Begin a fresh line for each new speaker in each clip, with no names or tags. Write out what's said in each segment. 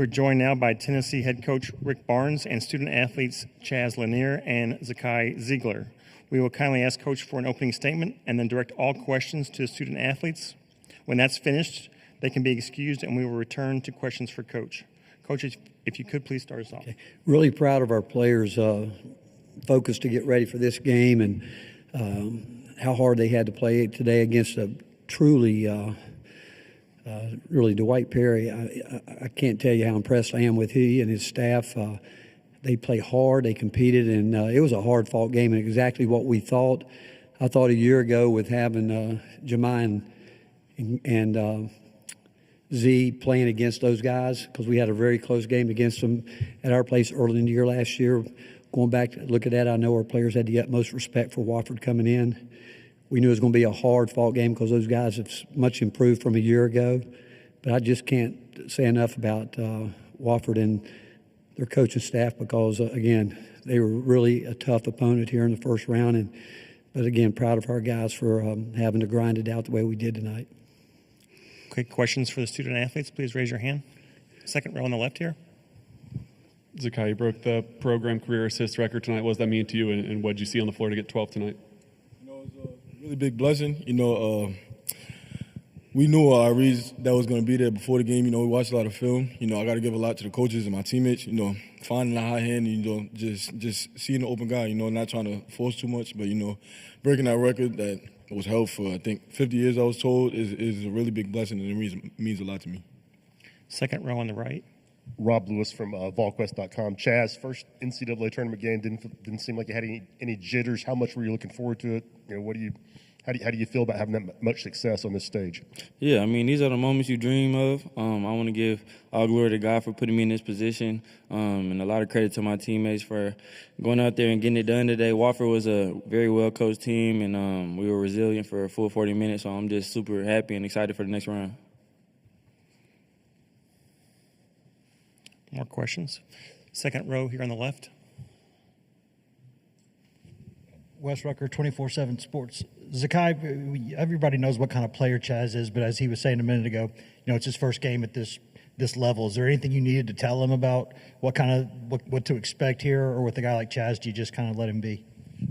We're joined now by Tennessee head coach Rick Barnes and student athletes Chaz Lanier and Zakai Zeigler. We will kindly ask Coach for an opening statement and then direct all questions to the student athletes. When that's finished, they can be excused and we will return to questions for Coach. Coach, if you could please start us off.
Okay. Really proud of our players' focus to get ready for this game and how hard they had to play today against a truly really Dwight Perry. I can't tell you how impressed I am with he and his staff. They played hard, they competed, and it was a hard-fought game and exactly what we thought. I thought a year ago with having Jemai and Z playing against those guys, because we had a very close game against them at our place early in the year last year. Going back to look at that, I know our players had the utmost respect for Wofford coming in. We knew it was going to be a hard-fought game because those guys have much improved from a year ago. But I just can't say enough about Wofford and their coaching staff because, again, they were really a tough opponent here in the first round. But, again, proud of our guys for having to grind it out the way we did tonight.
Okay, questions for the student athletes, please raise your hand. Second row on the left here.
Zakai, you broke the program career assist record tonight. What does that mean to you, and what did you see on the floor to get 12 tonight?
It was a really big blessing. We knew our reads that was going to be there before the game. We watched a lot of film. I got to give a lot to the coaches and my teammates. Finding a high hand, just seeing the open guy. Not trying to force too much, but breaking that record that was held for I think 50 years. I was told is a really big blessing, and it means a lot to me.
Second row on the right.
Rob Lewis from Volquest.com. Chaz, first NCAA tournament game didn't seem like you had any jitters. How much were you looking forward to it? How do you feel about having that much success on this stage?
Yeah, these are the moments you dream of. I want to give all glory to God for putting me in this position, and a lot of credit to my teammates for going out there and getting it done today. Wofford was a very well-coached team, and we were resilient for a full 40 minutes, so I'm just super happy and excited for the next round.
More questions? Second row here on the left.
Wes Rucker, 24/7 Sports. Zakai, everybody knows what kind of player Chaz is, but as he was saying a minute ago, it's his first game at this level. Is there anything you needed to tell him about what to expect here, or with a guy like Chaz, do you just kind of let him be?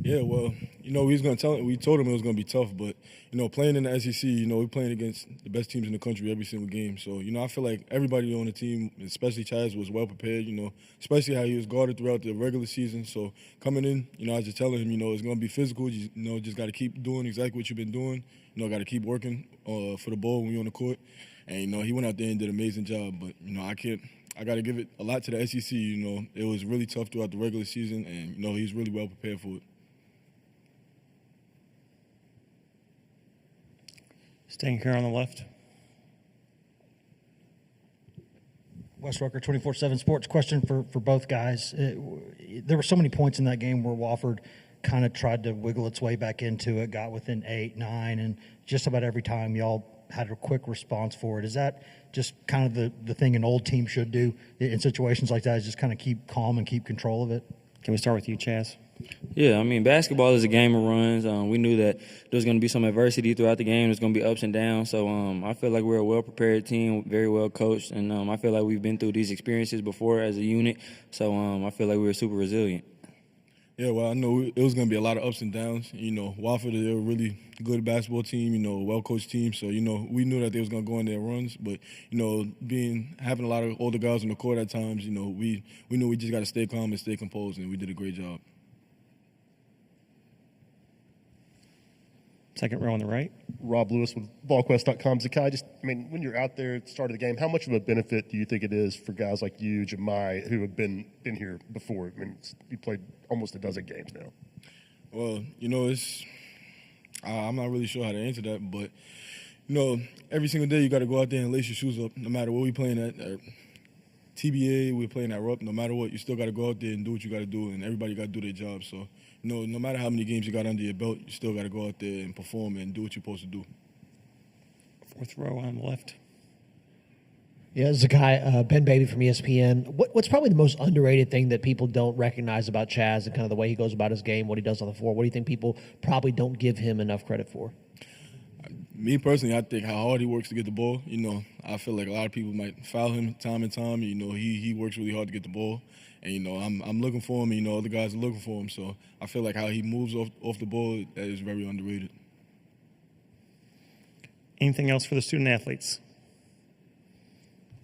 Yeah, well, we told him it was going to be tough, but, playing in the SEC, we're playing against the best teams in the country every single game. So, I feel like everybody on the team, especially Chaz, was well prepared, especially how he was guarded throughout the regular season. So, coming in, I was just telling him, it's going to be physical. Just got to keep doing exactly what you've been doing. Got to keep working for the ball when you're on the court. And, he went out there and did an amazing job. But, I got to give it a lot to the SEC. It was really tough throughout the regular season, and, he's really well prepared for it.
Staying here on the left.
Wes Rucker, 24/7 Sports. Question for both guys. There were so many points in that game where Wofford kind of tried to wiggle its way back into it, got within 8, 9, and just about every time y'all had a quick response for it. Is that just kind of the thing an old team should do in situations like that, is just kind of keep calm and keep control of it?
Can we start with you, Chaz?
Yeah, basketball is a game of runs. We knew that there was going to be some adversity throughout the game. There's going to be ups and downs. So I feel like we're a well-prepared team, very well coached, and I feel like we've been through these experiences before as a unit. So I feel like we're super resilient.
Yeah, well, I know it was going to be a lot of ups and downs. Wofford, they're a really good basketball team, a well-coached team. So, we knew that they was going to go on their runs. But, having a lot of older guys on the court at times, we knew we just got to stay calm and stay composed, and we did a great job.
Second row on the right.
Rob Lewis with VolQuest.com. Zakai, when you're out there at the start of the game, how much of a benefit do you think it is for guys like you, Jemai, who have been here before? You played almost a dozen games now.
Well, I'm not really sure how to answer that, but, every single day you got to go out there and lace your shoes up, no matter what we're playing at TBA, we're playing at Rupp, no matter what, you still got to go out there and do what you got to do, and everybody got to do their job. So, no matter how many games you got under your belt, you still got to go out there and perform and do what you're supposed to do.
Fourth row on the left.
Yeah, Zakai, Ben Baby from ESPN. What's probably the most underrated thing that people don't recognize about Chaz and kind of the way he goes about his game, what he does on the floor? What do you think people probably don't give him enough credit for?
Me personally, I think how hard he works to get the ball. I feel like a lot of people might foul him time and time. He works really hard to get the ball. And, I'm looking for him, and, other guys are looking for him. So I feel like how he moves off the ball, that is very underrated.
Anything else for the student athletes?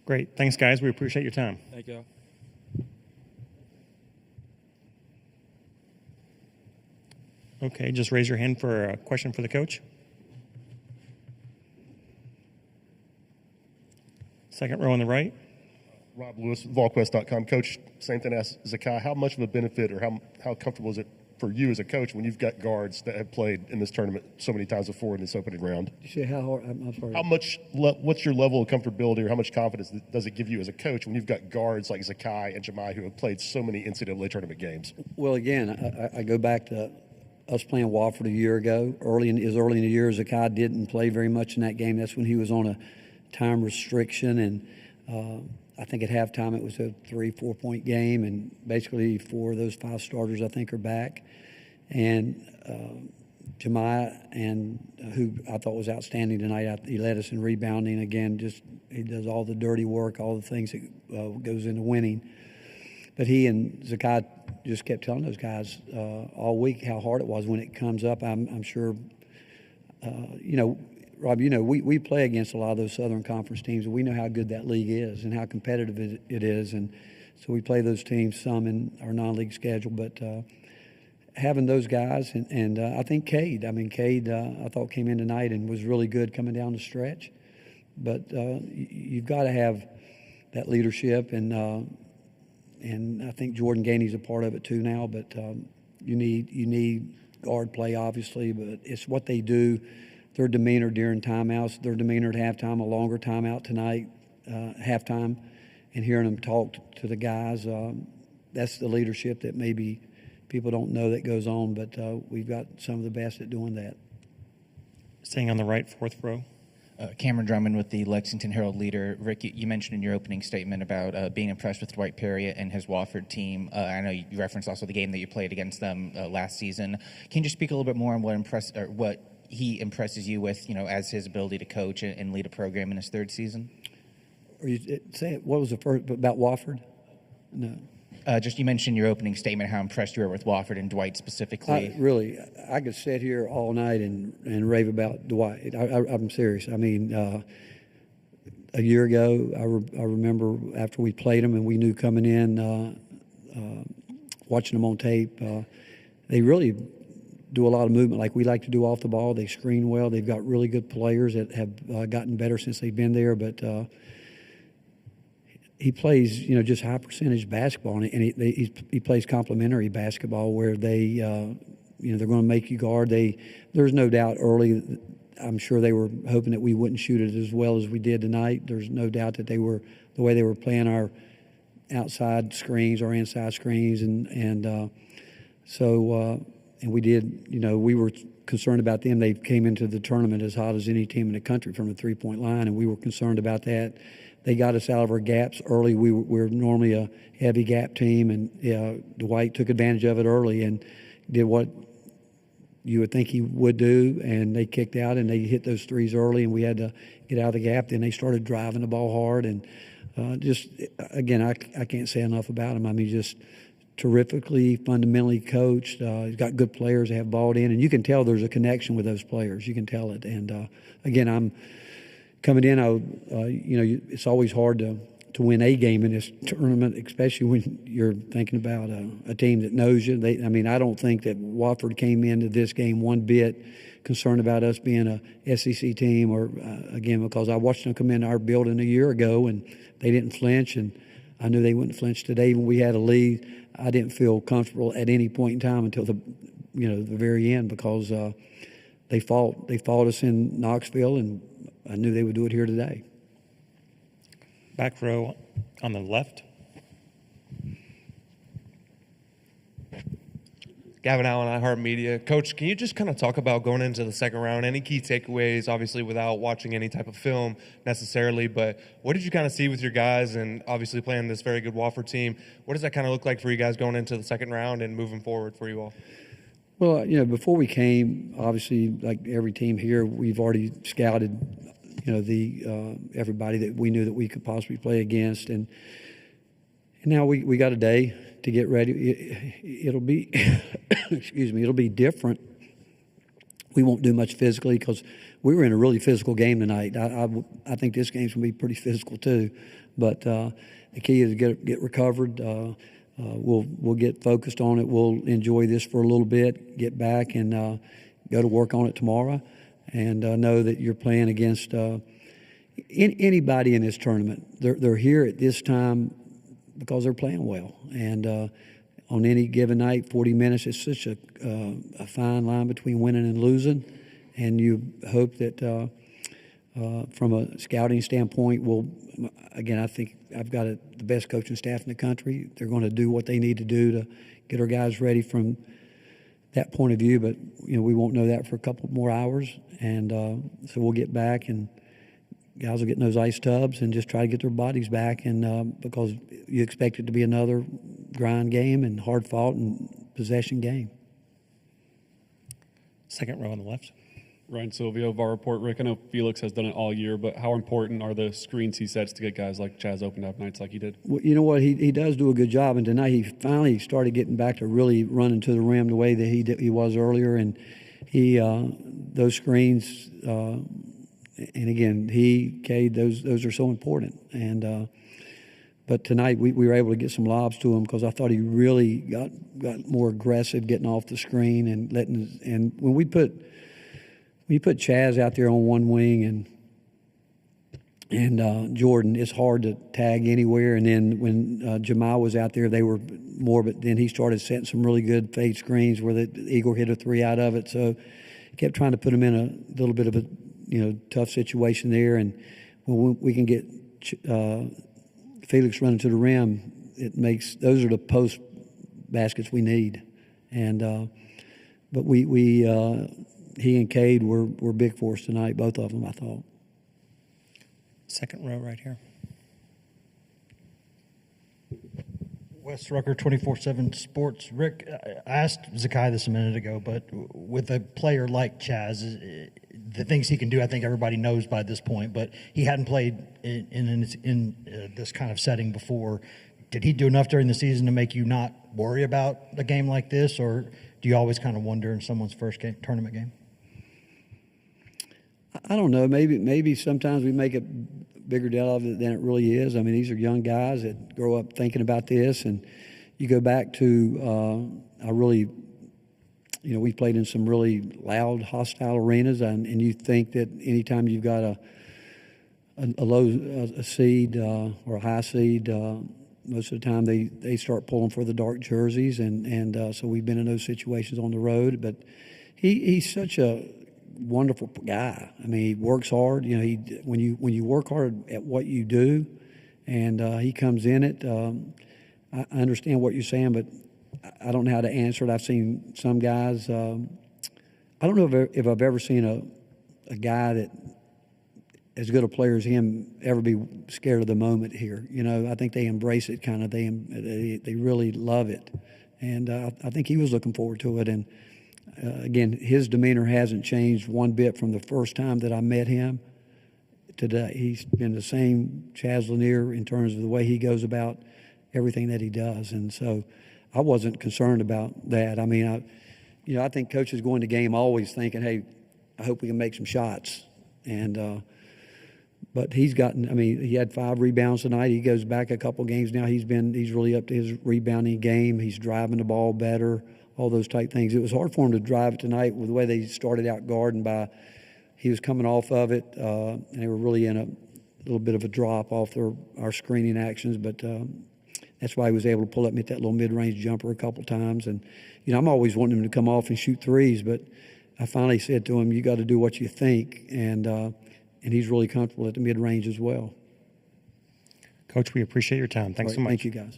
Great. Thanks, guys. We appreciate your time.
Thank y'all.
Okay, just raise your hand for a question for the coach. Second row on the right.
Rob Lewis, VolQuest.com. Coach, same thing as Zakai. How much of a benefit or how comfortable is it for you as a coach when you've got guards that have played in this tournament so many times before in this opening round?
You say how hard? I'm sorry.
What's your level of comfortability or how much confidence does it give you as a coach when you've got guards like Zakai and Jemai who have played so many NCAA tournament games?
Well, again, I go back to us playing Wofford a year ago. Early in the year, Zakai didn't play very much in that game. That's when he was on a time restriction, and I think at halftime it was a 3-4 point game, and basically 4 of those 5 starters I think are back. And Jemai, and who I thought was outstanding tonight, he led us in rebounding again. Just he does all the dirty work, all the things that goes into winning. But he and Zakai just kept telling those guys all week how hard it was when it comes up. I'm sure, Rob, we play against a lot of those Southern Conference teams, and we know how good that league is and how competitive it is. And so we play those teams some in our non-league schedule. But having those guys, and I think Cade, I thought came in tonight and was really good coming down the stretch. But you've got to have that leadership, and I think Jordan Gainey's a part of it too now. But you need guard play, obviously, but it's what they do. Their demeanor during timeouts, their demeanor at halftime, a longer timeout tonight, halftime, and hearing them talk to the guys, that's the leadership that maybe people don't know that goes on, but we've got some of the best at doing that.
Staying on the right, 4th row.
Cameron Drummond with the Lexington Herald-Leader. Rick, you mentioned in your opening statement about being impressed with Dwight Perry and his Wofford team. I know you referenced also the game that you played against them last season. Can you just speak a little bit more on what he impresses you with, as his ability to coach and lead a program in his 3rd season?
Are you saying what was the first about Wofford? No.
Just you mentioned in your opening statement how impressed you were with Wofford and Dwight specifically.
I could sit here all night and rave about Dwight. I'm serious. I mean, a year ago, I remember after we played them and we knew coming in, watching them on tape, they really do a lot of movement like we like to do off the ball. They screen well. They've got really good players that have gotten better since they've been there, but he plays, just high percentage basketball, and he plays complementary basketball where they, they're going to make you guard. There's no doubt early, I'm sure they were hoping that we wouldn't shoot it as well as we did tonight. There's no doubt that the way they were playing our outside screens, our inside screens, and we did, we were concerned about them. They came into the tournament as hot as any team in the country from the three-point line, and we were concerned about that. They got us out of our gaps early. We're normally a heavy gap team, and Dwight took advantage of it early and did what you would think he would do, and they kicked out and they hit those threes early, and we had to get out of the gap. Then they started driving the ball hard, and again, I can't say enough about him. I mean, just terrifically, fundamentally coached. He's got good players that have balled in, and you can tell there's a connection with those players. You can tell it. And again, I'm coming in. It's always hard to win a game in this tournament, especially when you're thinking about a team that knows you. I don't think that Wofford came into this game one bit concerned about us being a SEC team, or again, because I watched them come into our building a year ago and they didn't flinch, and I knew they wouldn't flinch today when we had a lead. I didn't feel comfortable at any point in time until the very end, because they fought us in Knoxville, and I knew they would do it here today.
Back row on the left.
Gavin Allen, iHeartMedia. Coach, can you just kind of talk about going into the second round? Any key takeaways, obviously without watching any type of film necessarily, but what did you kind of see with your guys, and obviously playing this very good Wofford team? What does that kind of look like for you guys going into the second round and moving forward for you all?
Well, before we came, obviously, like every team here, we've already scouted, the everybody that we knew that we could possibly play against, and now we got a day to get ready. It'll be, excuse me, it'll be different. We won't do much physically because we were in a really physical game tonight. I think this game's gonna be pretty physical too, but the key is to get recovered. We'll get focused on it. We'll enjoy this for a little bit, get back and go to work on it tomorrow, and know that you're playing against anybody in this tournament. They're here at this time because they're playing well, and on any given night, 40 minutes is such a fine line between winning and losing, and you hope that from a scouting standpoint, I think I've got the best coaching staff in the country. They're going to do what they need to do to get our guys ready from that point of view, but we won't know that for a couple more hours, and so we'll get back and guys will get in those ice tubs and just try to get their bodies back, and because you expect it to be another grind game and hard fought and possession game.
Second row on the left.
Ryan Silvio, VAR Report. Rick, I know Felix has done it all year, but how important are the screens he sets to get guys like Chaz opened up nights like he did?
Well, you know what? He does do a good job, and tonight he finally started getting back to really running to the rim the way that he was earlier, and those screens, and again, Cade, those are so important, and but tonight we were able to get some lobs to him because I thought he really got more aggressive getting off the screen and when we put Chaz out there on one wing and Jordan, it's hard to tag anywhere. And then when Jamal was out there, they were more. But then he started setting some really good fade screens where the Eagle hit a 3 out of it. So kept trying to put him in a little bit of a tough situation there. And when we can get Felix running to the rim, those are the post baskets we need. And but he and Cade were big for us tonight, both of them, I thought.
Second row right here.
Wes Rucker, 24/7 Sports. Rick, I asked Zakai this a minute ago, but with a player like Chaz, the things he can do, I think everybody knows by this point, but he hadn't played in this kind of setting before. Did he do enough during the season to make you not worry about a game like this, or do you always kind of wonder in someone's first tournament game?
I don't know. Maybe sometimes we make a bigger deal of it than it really is. I mean, these are young guys that grow up thinking about this, and you go back to we played in some really loud, hostile arenas, and you think that anytime you've got a seed or a high seed, most of the time they start pulling for the dark jerseys, and so we've been in those situations on the road. But he's such a wonderful guy. I mean, he works hard. When you work hard at what you do, and he comes in it. I understand what you're saying, but I don't know how to answer it. I've seen some guys. I don't know if I've ever seen a guy that as good a player as him ever be scared of the moment here. I think they embrace it kind of. They really love it, and I think he was looking forward to it. And again, his demeanor hasn't changed one bit from the first time that I met him today. He's been the same Chaz Lanier in terms of the way he goes about everything that he does, and so I wasn't concerned about that. I mean, I think coaches go into game always thinking, hey, I hope we can make some shots, and but he's gotten. I mean, he had 5 rebounds tonight. He goes back a couple games now. He's really up to his rebounding game. He's driving the ball better. All those type things. It was hard for him to drive it tonight with the way they started out guarding he was coming off of it, and they were really in a little bit of a drop off our screening actions, but that's why he was able to pull up and hit that little mid-range jumper a couple times. And, I'm always wanting him to come off and shoot threes, but I finally said to him, you got to do what you think, and he's really comfortable at the mid-range as well.
Coach, we appreciate your time. Thanks so much.
Thank you, guys.